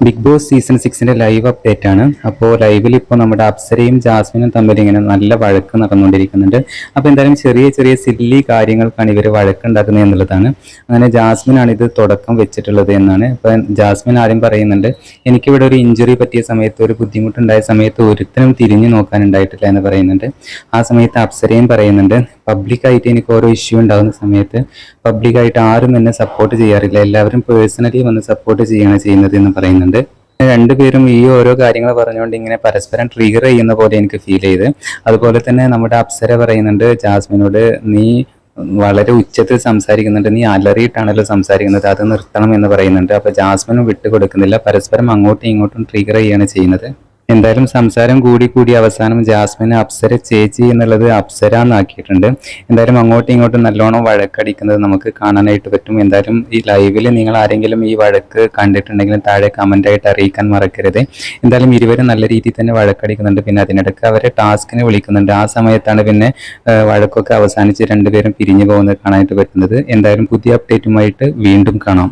Big boss season 6 live update ആണ്. അപ്പോൾ ലൈവിൽ ഇപ്പോൾ നമ്മുടെ അപ്സരയും ജാസ്മിനും തമ്മിൽ ഇങ്ങനെ നല്ല വഴക്ക് നടന്നുകൊണ്ടിരിക്കുന്നുണ്ട്. അപ്പോൾ എന്തായാലും ചെറിയ ചെറിയ സില്ലി കാര്യങ്ങൾക്കാണ് ഇവർ വഴക്കുണ്ടാക്കുന്നത് എന്നുള്ളതാണ്. അങ്ങനെ ജാസ്മിനാണ് ഇത് തുടക്കം വെച്ചിട്ടുള്ളത് എന്നാണ്. ഇപ്പം ജാസ്മിൻ ആദ്യം പറയുന്നുണ്ട്, എനിക്കിവിടെ ഒരു ഇഞ്ചുറി പറ്റിയ സമയത്ത്, ഒരു ബുദ്ധിമുട്ടുണ്ടായ സമയത്ത് ഒരുത്തനും തിരിഞ്ഞു നോക്കാനുണ്ടായിട്ടില്ല എന്ന് പറയുന്നുണ്ട്. ആ സമയത്ത് അപ്സരയും പറയുന്നുണ്ട്, പബ്ലിക്കായിട്ട് എനിക്ക് ഓരോ ഇഷ്യൂ ഉണ്ടാകുന്ന സമയത്ത് പബ്ലിക്കായിട്ട് ആരും എന്നെ സപ്പോർട്ട് ചെയ്യാറില്ല, എല്ലാവരും പേഴ്സണലി വന്ന് സപ്പോർട്ട് ചെയ്യുകയാണ് ചെയ്യുന്നത് എന്ന് പറയുന്നുണ്ട്. രണ്ടുപേരും ഈ ഓരോ കാര്യങ്ങൾ പറഞ്ഞുകൊണ്ട് ഇങ്ങനെ പരസ്പരം ട്രിഗർ ചെയ്യുന്ന പോലെ എനിക്ക് ഫീൽ ചെയ്ത്. അതുപോലെ തന്നെ നമ്മുടെ അപ്സര പറയുന്നുണ്ട് ജാസ്മിനോട്, നീ വളരെ ഉച്ചത്തിൽ സംസാരിക്കുന്നുണ്ട്, നീ അലറിയിട്ടാണല്ലോ സംസാരിക്കുന്നത്, അത് നിർത്തണം എന്ന് പറയുന്നുണ്ട്. അപ്പൊ ജാസ്മിനും വിട്ടുകൊടുക്കുന്നില്ല, പരസ്പരം അങ്ങോട്ടും ഇങ്ങോട്ടും ട്രിഗർ ചെയ്യുകയാണ് ചെയ്യുന്നത്. എന്തായാലും സംസാരം കൂടി കൂടി അവസാനം ജാസ്മിന് അപ്സര ചേച്ചി എന്നുള്ളത് അപ്സര എന്നാക്കിയിട്ടുണ്ട്. എന്തായാലും അങ്ങോട്ടും ഇങ്ങോട്ടും നല്ലോണം വഴക്കടിക്കുന്നത് നമുക്ക് കാണാനായിട്ട് പറ്റും. എന്തായാലും ഈ ലൈവിൽ നിങ്ങൾ ആരെങ്കിലും ഈ വഴക്ക് കണ്ടിട്ടുണ്ടെങ്കിലും താഴെ കമൻ്റായിട്ട് അറിയിക്കാൻ മറക്കരുത്. എന്തായാലും ഇരുവരും നല്ല രീതിയിൽ തന്നെ വഴക്കടിക്കുന്നുണ്ട്. പിന്നെ അതിനിടയ്ക്ക് അവരെ ടാസ്കിന് വിളിക്കുന്നുണ്ട്. ആ സമയത്താണ് പിന്നെ വഴക്കൊക്കെ അവസാനിച്ച് രണ്ടുപേരും പിരിഞ്ഞു പോകുന്നത് കാണാനായിട്ട് പറ്റുന്നത്. എന്തായാലും പുതിയ അപ്ഡേറ്റുമായിട്ട് വീണ്ടും കാണാം.